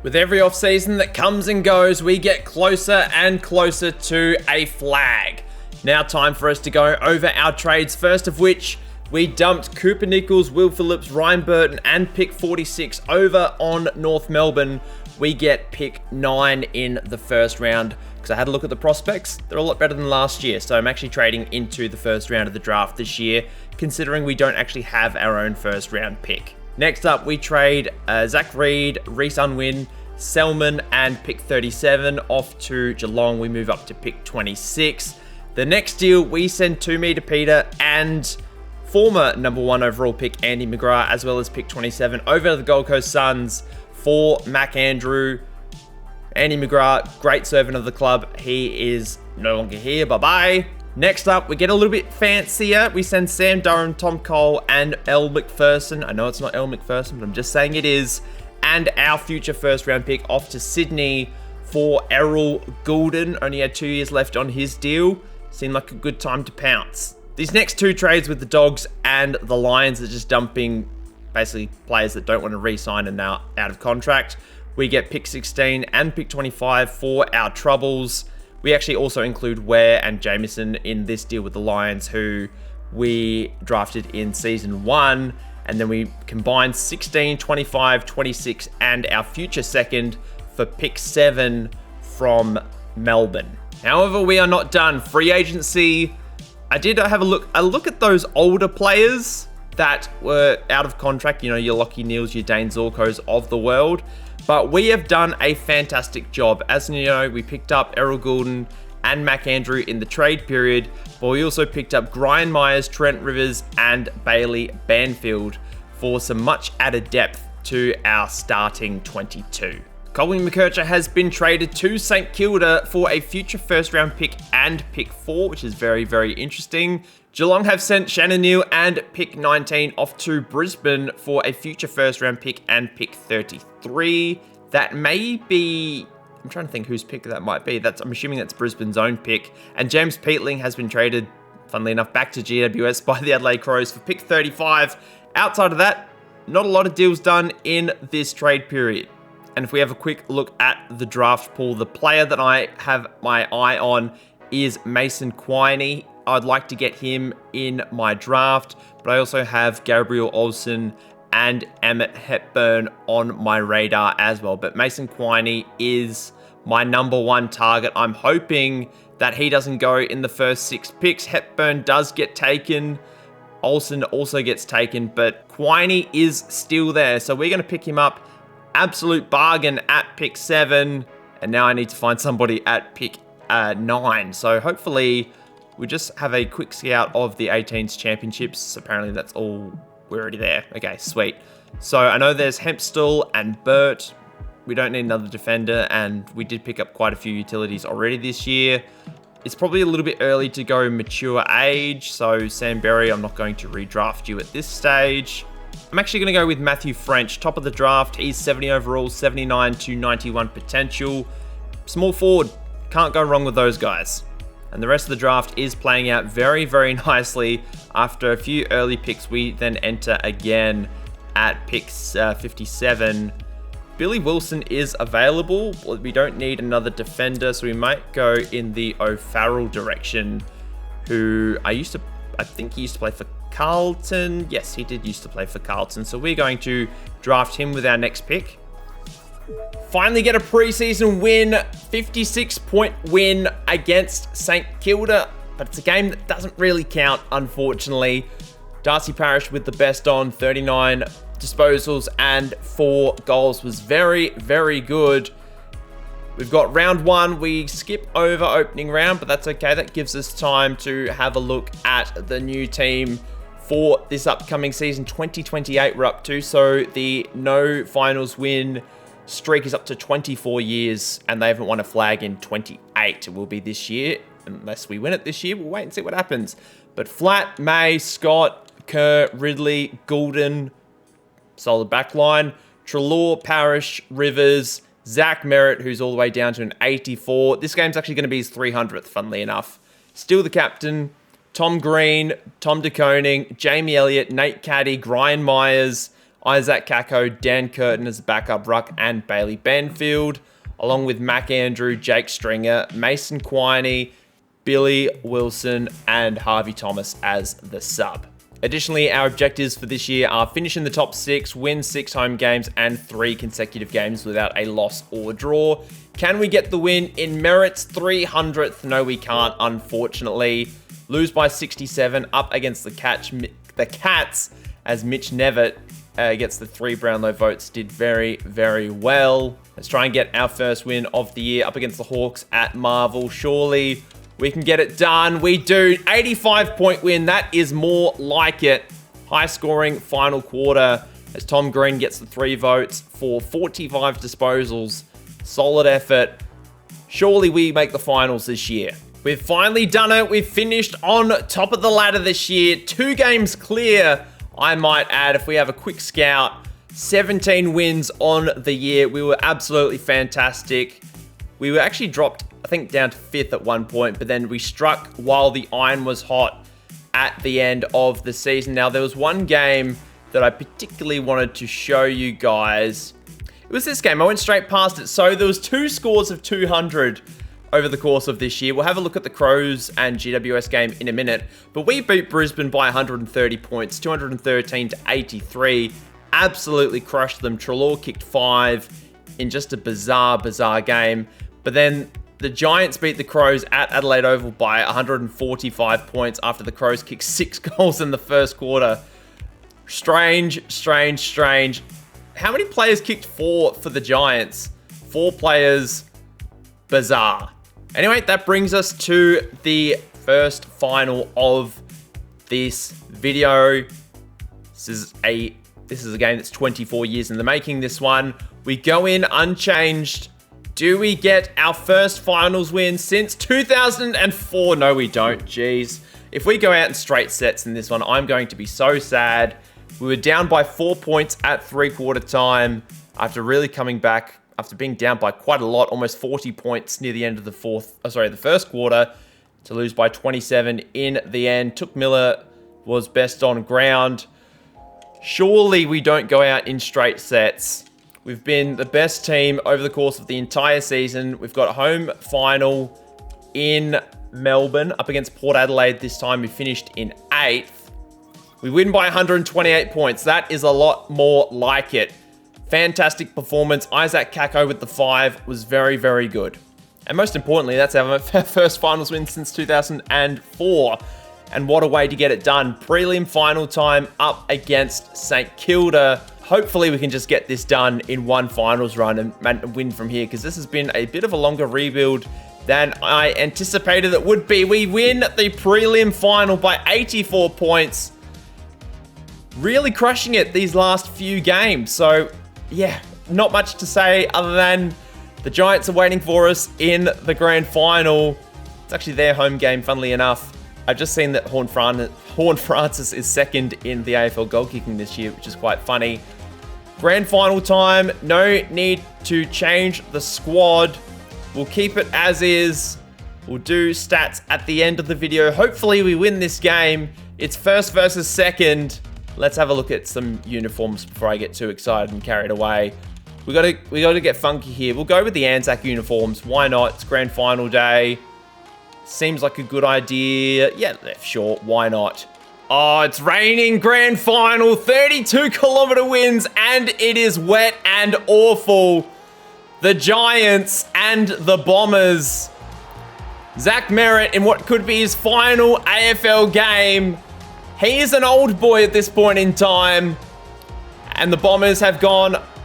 With every off-season that comes and goes, we get closer and closer to a flag. Now time for us to go over our trades, first of which we dumped Cooper Nichols, Will Phillips, Ryan Burton, and pick 46 over on North Melbourne. We get pick 9 in the first round. Because I had a look at the prospects, they're a lot better than last year. So I'm actually trading into the first round of the draft this year, considering we don't actually have our own first round pick. Next up, we trade Zach Reed, Reece Unwin, Selman, and pick 37 off to Geelong. We move up to pick 26. The next deal, we send Toomey to Peter and former number 1 overall pick Andy McGrath, as well as pick 27 over to the Gold Coast Suns for Mac Andrew. Andy McGrath, great servant of the club. He is no longer here. Bye-bye. Next up, we get a little bit fancier. We send Sam Durham, Tom Cole, and Elle McPherson. I know it's not Elle McPherson, but I'm just saying it is. And our future first round pick off to Sydney for Errol Goulden. Only had 2 years left on his deal. Seemed like a good time to pounce. These next 2 trades with the Dogs and the Lions are just dumping basically players that don't want to re-sign and now out of contract. We get pick 16 and pick 25 for our Troubles. We actually also include Ware and Jameson in this deal with the Lions, who we drafted in season 1. And then we combined 16, 25, 26, and our future second for pick 7 from Melbourne. However, we are not done. Free agency. I did have a look at those older players that were out of contract. You know, your Lachie Neales, your Dane Zorkos of the world. But we have done a fantastic job. As you know, we picked up Errol Goulden and Mac Andrew in the trade period, but we also picked up Brian Myers, Trent Rivers, and Bailey Banfield for some much added depth to our starting 22. Colin McKercher has been traded to St Kilda for a future first round pick and pick 4, which is very, very interesting. Geelong have sent Shannon Neale and pick 19 off to Brisbane for a future first round pick and pick 33. That may be, I'm trying to think whose pick that might be. I'm assuming that's Brisbane's own pick. And James Peatling has been traded, funnily enough, back to GWS by the Adelaide Crows for pick 35. Outside of that, not a lot of deals done in this trade period. And if we have a quick look at the draft pool, the player that I have my eye on is Mason Quiney. I'd like to get him in my draft, but I also have Gabriel Olsen and Emmett Hepburn on my radar as well. But Mason Quiney is my number 1 target. I'm hoping that he doesn't go in the first 6 picks. Hepburn does get taken. Olsen also gets taken, but Quiney is still there. So we're going to pick him up. Absolute bargain at pick 7. And now I need to find somebody at pick 9. So hopefully we just have a quick scout of the 18s championships. Apparently that's all. We're already there. Okay, sweet. So I know there's Hempstall and Burt. We don't need another defender, and we did pick up quite a few utilities already this year. It's probably a little bit early to go mature age, so Sam Berry, I'm not going to redraft you at this stage. I'm actually going to go with Matthew French, top of the draft. He's 70 overall, 79 to 91 potential. Small forward, can't go wrong with those guys. And the rest of the draft is playing out very, very nicely. After a few early picks, we then enter again at pick 57 Billy Wilson is available. We don't need another defender, so we might go in the O'Farrell direction, who I think he used to play for Carlton. Yes, he did used to play for Carlton. So we're going to draft him with our next pick. Finally get a preseason win, 56-point win against St Kilda, but it's a game that doesn't really count, unfortunately. Darcy Parish with the best on, 39 disposals and 4 goals, was very, very good. We've got round 1. We skip over opening round, but that's okay. That gives us time to have a look at the new team for this upcoming season, 2028 we're up to. So the no finals win streak is up to 24 years, and they haven't won a flag in 28. It will be this year. Unless we win it this year, we'll wait and see what happens. But Flatt, May, Scott, Kerr, Ridley, Goulden, solid backline. Treloar, Parish, Rivers, Zach Merritt, who's all the way down to an 84. This game's actually going to be his 300th, funnily enough. Still the captain. Tom Green, Tom De Koning, Jamie Elliott, Nate Caddy, Brian Myers, Isaac Kako, Dan Curtin as backup ruck, and Bailey Banfield, along with Mac Andrew, Jake Stringer, Mason Quiney, Billy Wilson, and Harvey Thomas as the sub. Additionally, our objectives for this year are finish in the top 6, win 6 home games, and 3 consecutive games without a loss or draw. Can we get the win in Merritt's 300th? No, we can't, unfortunately. Lose by 67 up against the Cats, as Mitch Nevitt gets the 3 Brownlow votes. Did very, very well. Let's try and get our first win of the year up against the Hawks at Marvel. Surely we can get it done. We do. 85-point win. That is more like it. High-scoring final quarter as Tom Green gets the 3 votes for 45 disposals. Solid effort. Surely we make the finals this year. We've finally done it. We've finished on top of the ladder this year. 2 games clear, I might add, if we have a quick scout. 17 wins on the year. We were absolutely fantastic. We were actually dropped, I think, down to 5th at one point, but then we struck while the iron was hot at the end of the season. Now, there was one game that I particularly wanted to show you guys. It was this game. I went straight past it. So there was 2 scores of 200 over the course of this year. We'll have a look at the Crows and GWS game in a minute, but we beat Brisbane by 130 points, 213 to 83. Absolutely crushed them. Treloar kicked 5 in just a bizarre game. But then the Giants beat the Crows at Adelaide Oval by 145 points after the Crows kicked 6 goals in the first quarter. Strange. How many players kicked 4 for the Giants? 4 players. Bizarre. Anyway, that brings us to the first final of this video. This is a game that's 24 years in the making, this one. We go in unchanged. Do we get our first finals win since 2004? No, we don't. Jeez. If we go out in straight sets in this one, I'm going to be so sad. We were down by 4 points at 3/4 time after really coming back, after being down by quite a lot, almost 40 points near the end of the first quarter, to lose by 27 in the end. Took Miller was best on ground. Surely we don't go out in straight sets. We've been the best team over the course of the entire season. We've got a home final in Melbourne up against Port Adelaide this time. We finished in 8th. We win by 128 points. That is a lot more like it. Fantastic performance. Isaac Kako with the 5 was very, very good. And most importantly, that's our first finals win since 2004. And what a way to get it done. Prelim final time up against St Kilda. Hopefully we can just get this done in one finals run and win from here, because this has been a bit of a longer rebuild than I anticipated it would be. We win the prelim final by 84 points. Really crushing it these last few games. So, yeah, not much to say other than the Giants are waiting for us in the grand final. It's actually their home game, funnily enough. I've just seen that Horn Francis is second in the AFL goal kicking this year, which is quite funny. Grand final time. No need to change the squad. We'll keep it as is. We'll do stats at the end of the video. Hopefully we win this game. It's first versus second. Let's have a look at some uniforms before I get too excited and carried away. We gotta get funky here. We'll go with the Anzac uniforms. Why not? It's grand final day. Seems like a good idea. Yeah, sure. Why not? Oh, it's raining. Grand final. 32-kilometer winds, and it is wet and awful. The Giants and the Bombers. Zach Merritt in what could be his final AFL game. He is an old boy at this point in time. And the Bombers have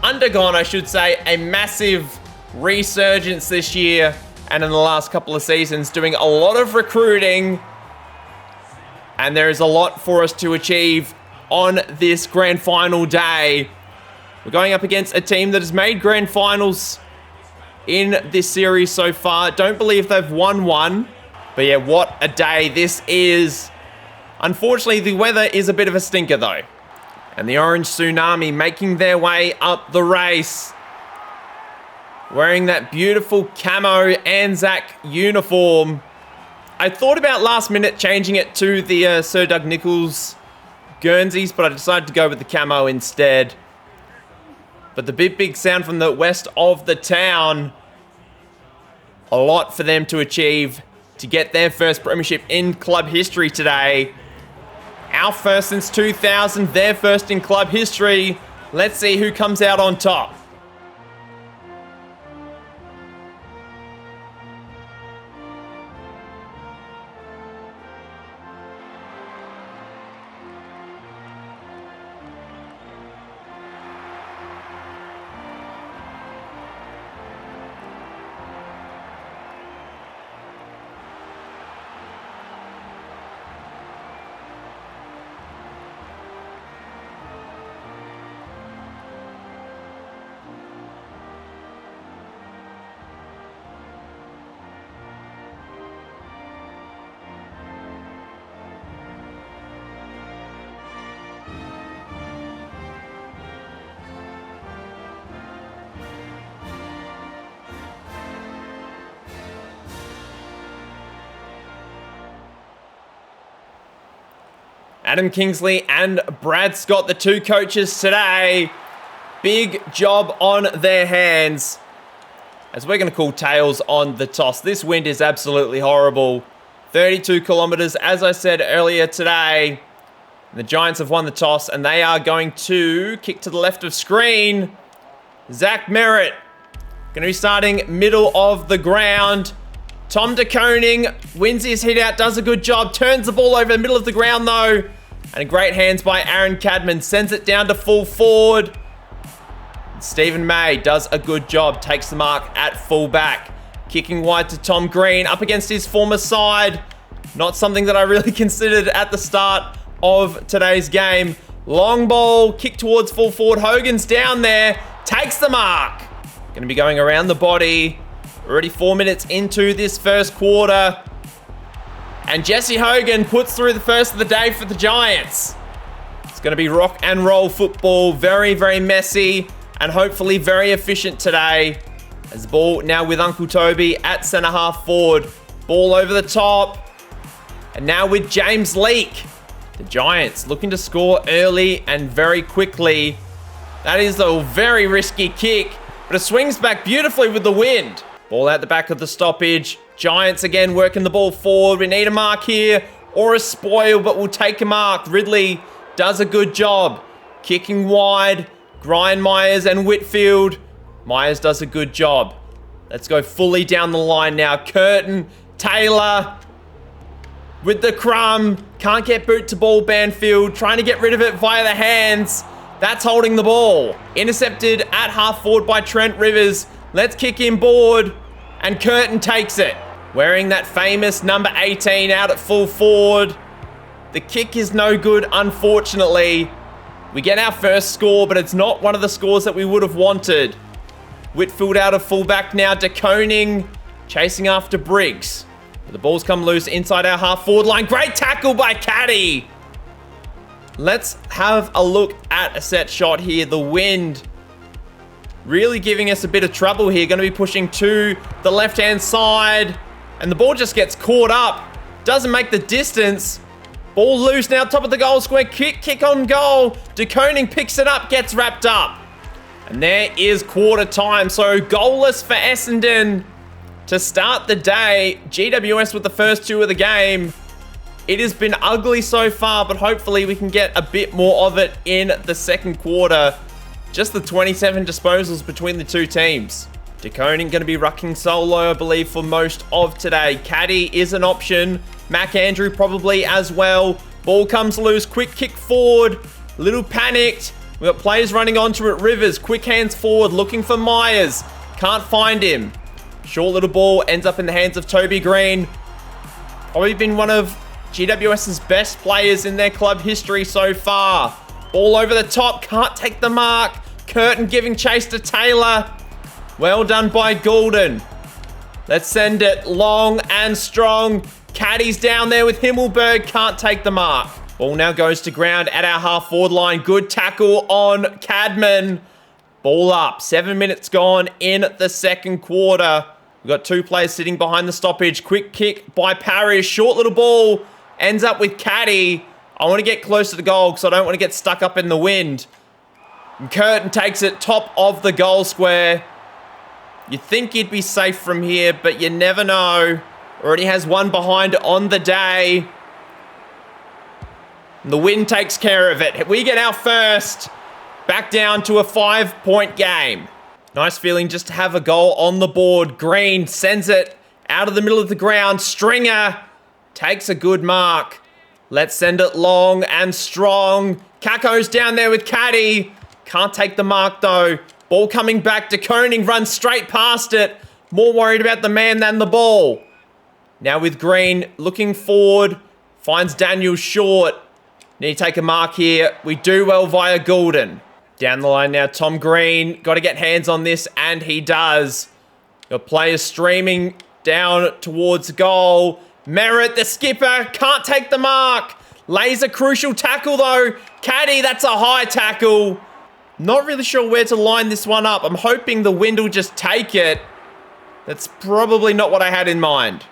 undergone, I should say, a massive resurgence this year and in the last couple of seasons, doing a lot of recruiting. And there is a lot for us to achieve on this grand final day. We're going up against a team that has made grand finals in this series so far. Don't believe they've won one. But yeah, what a day this is. Unfortunately, the weather is a bit of a stinker though. And the Orange Tsunami making their way up the race. Wearing that beautiful camo Anzac uniform. I thought about last minute changing it to the Sir Doug Nicholls Guernseys, but I decided to go with the camo instead. But the big sound from the west of the town. A lot for them to achieve to get their first premiership in club history today. Our first since 2000, their first in club history. Let's see who comes out on top. Adam Kingsley and Brad Scott, the two coaches today. Big job on their hands. As we're going to call tails on the toss. This wind is absolutely horrible. 32 kilometers, as I said earlier today. The Giants have won the toss, and they are going to kick to the left of screen. Zach Merritt going to be starting middle of the ground. Tom De Koning wins his hit out, does a good job, turns the ball over the middle of the ground though. And great hands by Aaron Cadman, sends it down to full forward. Stephen May does a good job, takes the mark at full back. Kicking wide to Tom Green, up against his former side. Not something that I really considered at the start of today's game. Long ball, kick towards full forward. Hogan's down there, takes the mark. Going to be going around the body. Already 4 minutes into this first quarter. And Jesse Hogan puts through the first of the day for the Giants. It's going to be rock and roll football. Very, very messy and hopefully very efficient today. As the ball now with Uncle Toby at centre half forward. Ball over the top. And now with James Leake. The Giants looking to score early and very quickly. That is a very risky kick, but it swings back beautifully with the wind. Ball out the back of the stoppage. Giants again working the ball forward. We need a mark here or a spoil, but we'll take a mark. Ridley does a good job. Kicking wide. Brian Myers and Whitfield. Myers does a good job. Let's go fully down the line now. Curtin, Taylor with the crumb. Can't get boot to ball, Banfield. Trying to get rid of it via the hands. That's holding the ball. Intercepted at half forward by Trent Rivers. Let's kick in board. And Curtin takes it. Wearing that famous number 18 out at full forward. The kick is no good, unfortunately. We get our first score, but it's not one of the scores that we would have wanted. Whitfield out of fullback now. De Koning chasing after Briggs. But the ball's come loose inside our half forward line. Great tackle by Caddy. Let's have a look at a set shot here. The wind really giving us a bit of trouble here. Going to be pushing to the left-hand side. And the ball just gets caught up. Doesn't make the distance. Ball loose now, top of the goal square. Kick on goal. De Koning picks it up, gets wrapped up. And there is quarter time, so goalless for Essendon to start the day. GWS with the first two of the game. It has been ugly so far, but hopefully we can get a bit more of it in the second quarter. Just the 27 disposals between the two teams. De Koning going to be rucking solo, I believe, for most of today. Caddy is an option. Mac Andrew probably as well. Ball comes loose. Quick kick forward. A little panicked. We've got players running onto it. Rivers, quick hands forward, looking for Myers. Can't find him. Short little ball ends up in the hands of Toby Green. Probably been one of GWS's best players in their club history so far. Ball over the top, can't take the mark. Curtin giving chase to Taylor. Well done by Goulden. Let's send it long and strong. Caddy's down there with Himmelberg, can't take the mark. Ball now goes to ground at our half-forward line. Good tackle on Cadman. Ball up. 7 minutes gone in the second quarter. We've got two players sitting behind the stoppage. Quick kick by Parrish. Short little ball. Ends up with Caddy. I want to get close to the goal because I don't want to get stuck up in the wind. And Curtin takes it top of the goal square. You'd think he'd be safe from here, but you never know. Already has one behind on the day. The wind takes care of it. We get our first. Back down to a 5-point game. Nice feeling just to have a goal on the board. Green sends it out of the middle of the ground. Stringer takes a good mark. Let's send it long and strong. Kako's down there with Caddy. Can't take the mark though. Ball coming back. De Koning runs straight past it. More worried about the man than the ball. Now with Green looking forward. Finds Daniel short. Need to take a mark here. We do well via Goulden. Down the line now, Tom Green. Got to get hands on this, and he does. Your players streaming down towards goal. Merritt, the skipper, can't take the mark. Lays a crucial tackle, though. Caddy, that's a high tackle. Not really sure where to line this one up. I'm hoping the wind will just take it. That's probably not what I had in mind.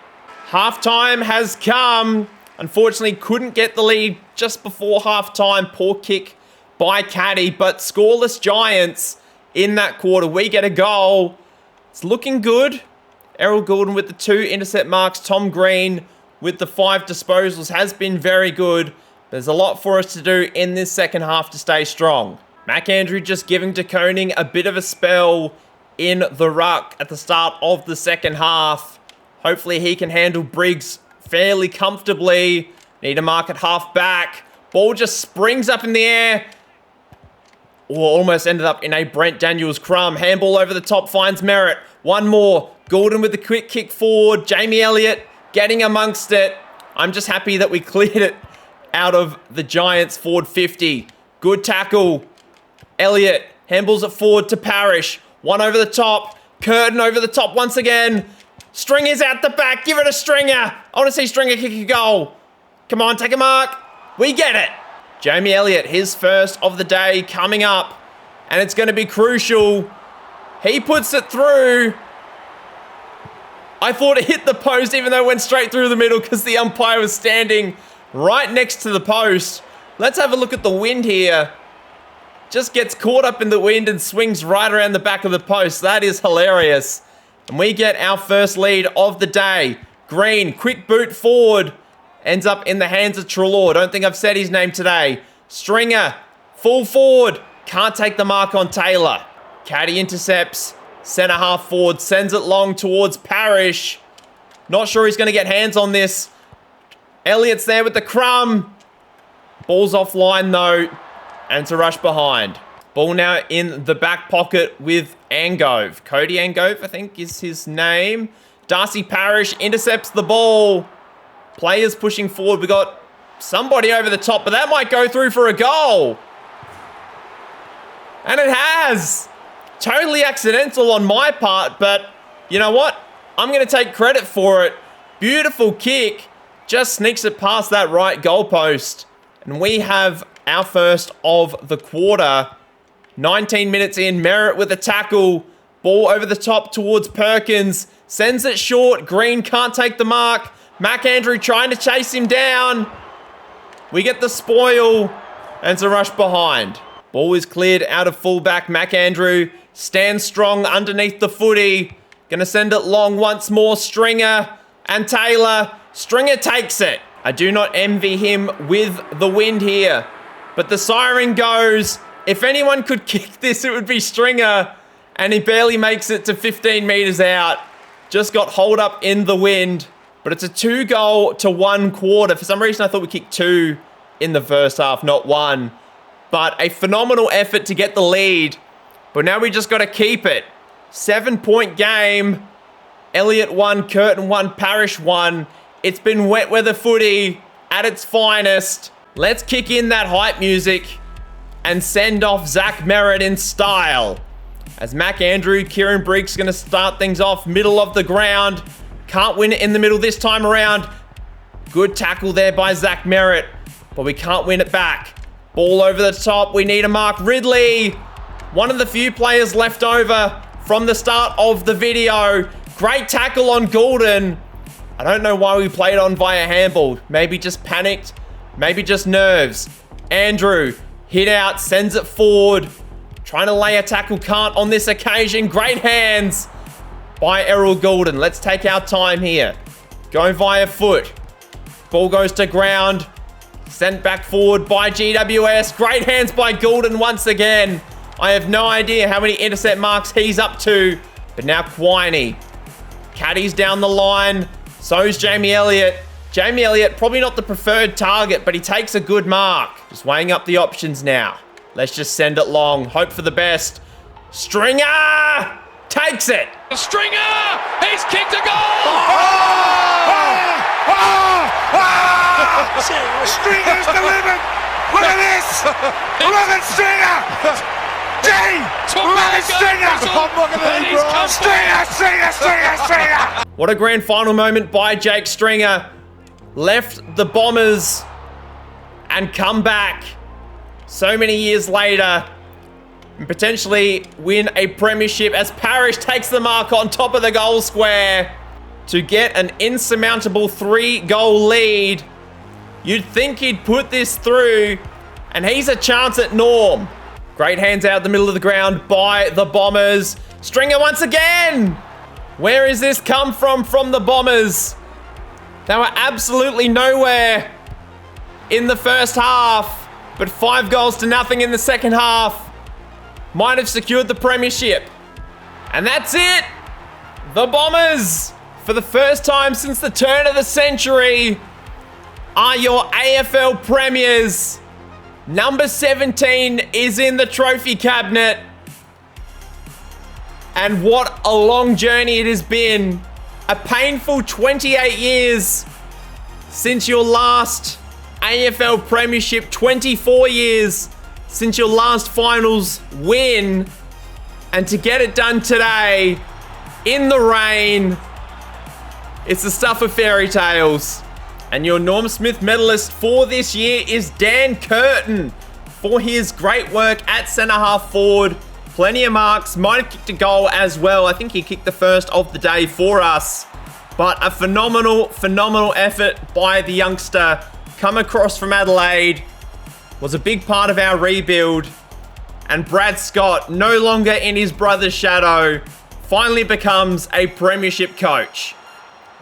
Halftime has come. Unfortunately, couldn't get the lead just before halftime. Poor kick by Caddy, but scoreless Giants in that quarter. We get a goal. It's looking good. Errol Goulden with the 2 intercept marks. Tom Green with the 5 disposals has been very good. There's a lot for us to do in this second half to stay strong. Mac Andrew just giving De Koning a bit of a spell in the ruck at the start of the second half. Hopefully he can handle Briggs fairly comfortably. Need a mark at half back. Ball just springs up in the air. Almost ended up in a Brent Daniels crumb. Handball over the top finds Merritt. One more. Goulden with the quick kick forward. Jamie Elliott getting amongst it. I'm just happy that we cleared it out of the Giants forward 50. Good tackle. Elliott handballs it forward to Parrish. One over the top. Curtin over the top once again. Stringer's out the back. Give it a Stringer. I want to see Stringer kick a goal. Come on, take a mark. We get it. Jamie Elliott, his first of the day coming up. And it's going to be crucial. He puts it through. I thought it hit the post even though it went straight through the middle because the umpire was standing right next to the post. Let's have a look at the wind here. Just gets caught up in the wind and swings right around the back of the post. That is hilarious. And we get our first lead of the day. Green, quick boot forward. Ends up in the hands of Treloar. Don't think I've said his name today. Stringer, full forward. Can't take the mark on Taylor. Caddy intercepts. Centre half forward. Sends it long towards Parrish. Not sure he's going to get hands on this. Elliott's there with the crumb. Ball's offline though. And it's a rush behind. Ball now in the back pocket with Angove. Cody Angove, I think is his name. Darcy Parrish intercepts the ball. Players pushing forward. We got somebody over the top, but that might go through for a goal. And it has. Totally accidental on my part, but you know what? I'm going to take credit for it. Beautiful kick. Just sneaks it past that right goalpost. And we have our first of the quarter. 19 minutes in, Merritt with a tackle. Ball over the top towards Perkins. Sends it short. Green can't take the mark. Mac Andrew trying to chase him down. We get the spoil. And it's a rush behind. Ball is cleared out of fullback. McAndrew stands strong underneath the footy. Gonna send it long once more. Stringer and Taylor. Stringer takes it. I do not envy him with the wind here. But the siren goes. If anyone could kick this, it would be Stringer. And he barely makes it to 15 metres out. Just got holed up in the wind. But it's a 2-goal to 1 quarter. For some reason, I thought we kicked 2 in the first half, not 1. But a phenomenal effort to get the lead. But now we just got to keep it. 7-point game. Elliott won, Curtin won, Parish won. It's been wet weather footy at its finest. Let's kick in that hype music and send off Zach Merritt in style. As McAndrew, Kieran Briggs going to start things off middle of the ground. Can't win it in the middle this time around. Good tackle there by Zach Merritt, but we can't win it back. Ball over the top. We need a mark. Ridley, one of the few players left over from the start of the video. Great tackle on Goulden. I don't know why we played on via handball. Maybe just panicked. Maybe just nerves. Andrew, hit out, sends it forward. Trying to lay a tackle, can't on this occasion. Great hands by Errol Goulden. Let's take our time here. Going via foot. Ball goes to ground. Sent back forward by GWS. Great hands by Goulden once again. I have no idea how many intercept marks he's up to. But now Quiney. Caddy's down the line. So's Jamie Elliott. Jamie Elliott, probably not the preferred target, but he takes a good mark. Just weighing up the options now. Let's just send it long. Hope for the best. Stringer takes it. Stringer! He's kicked a goal! Stringer's delivered! Look at this! Look at Stringer! Stringer! What a grand final moment by Jake Stringer. Left the Bombers and come back so many years later and potentially win a premiership as Parish takes the mark on top of the goal square to get an insurmountable 3-goal lead. You'd think he'd put this through, and he's a chance at Norm. Great hands out the middle of the ground by the Bombers. Stringer once again. Where has this come from the Bombers? They were absolutely nowhere in the first half, but 5 goals to nothing in the second half might have secured the premiership. And that's it. The Bombers, for the first time since the turn of the century, are your AFL premiers. Number 17 is in the trophy cabinet. And what a long journey it has been. A painful 28 years since your last AFL premiership, 24 years since your last finals win. And to get it done today, in the rain, it's the stuff of fairy tales. And your Norm Smith medalist for this year is Dan Curtin for his great work at centre half forward. Plenty of marks, might have kicked a goal as well. I think he kicked the first of the day for us. But a phenomenal effort by the youngster. Come across from Adelaide. Was a big part of our rebuild. And Brad Scott, no longer in his brother's shadow, finally becomes a premiership coach.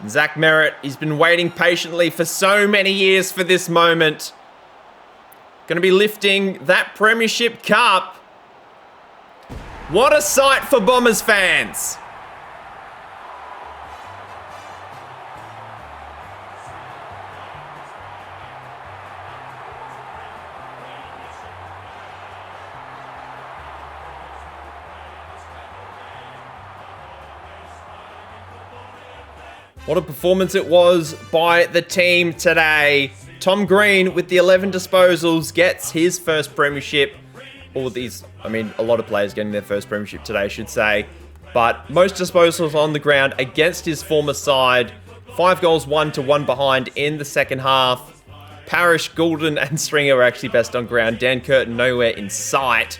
Zach Merritt, he's been waiting patiently for so many years for this moment. Going to be lifting that premiership cup. What a sight for Bombers fans. What a performance it was by the team today. Tom Green with the 11 disposals gets his first premiership. A lot of players getting their first premiership today, I should say. But most disposals on the ground against his former side. 5 goals, 1 to 1 behind in the second half. Parish, Goulden and Stringer were actually best on ground. Dan Curtin nowhere in sight.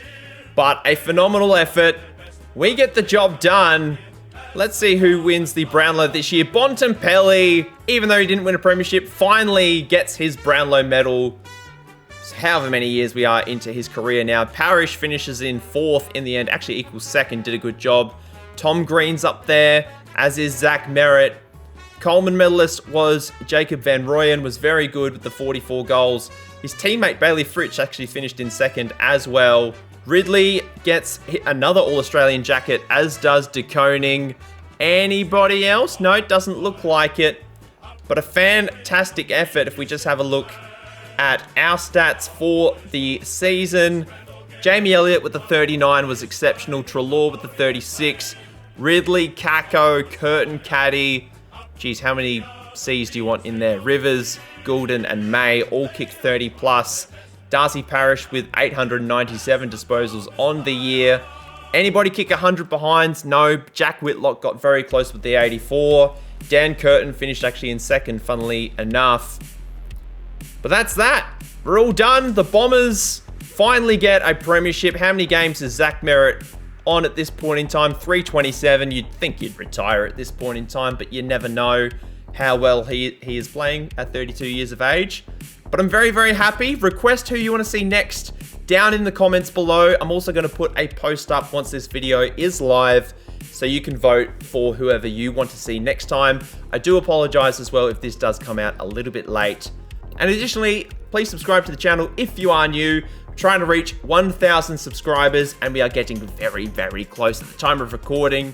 But a phenomenal effort. We get the job done. Let's see who wins the Brownlow this year. Bontempelli, even though he didn't win a premiership, finally gets his Brownlow medal. however many years we are into his career now. Parrish finishes in 4th in the end, actually equals 2nd, did a good job. Tom Green's up there, as is Zach Merritt. Coleman medalist was Jacob Van Rooyen, was very good with the 44 goals. His teammate Bailey Fritsch actually finished in 2nd as well. Ridley gets another All-Australian jacket, as does De Koning. Anybody else? No, it doesn't look like it. But a fantastic effort if we just have a look at our stats for the season. Jamie Elliott with the 39 was exceptional. Treloar with the 36. Ridley, Kako, Curtin, Caddy. Geez, how many C's do you want in there? Rivers, Goulden, and May all kicked 30 plus. Darcy Parish with 897 disposals on the year. Anybody kick 100 behinds? No. Jack Whitlock got very close with the 84. Dan Curtin finished actually in 2nd, funnily enough. But that's that. We're all done. The Bombers finally get a premiership. How many games is Zach Merritt on at this point in time? 327. You'd think he'd retire at this point in time, but you never know how well he is playing at 32 years of age. But I'm very, very happy. Request who you want to see next down in the comments below. I'm also going to put a post up once this video is live, so you can vote for whoever you want to see next time. I do apologize as well if this does come out a little bit late. And additionally, please subscribe to the channel if you are new. We're trying to reach 1,000 subscribers, and we are getting very, very close at the time of recording.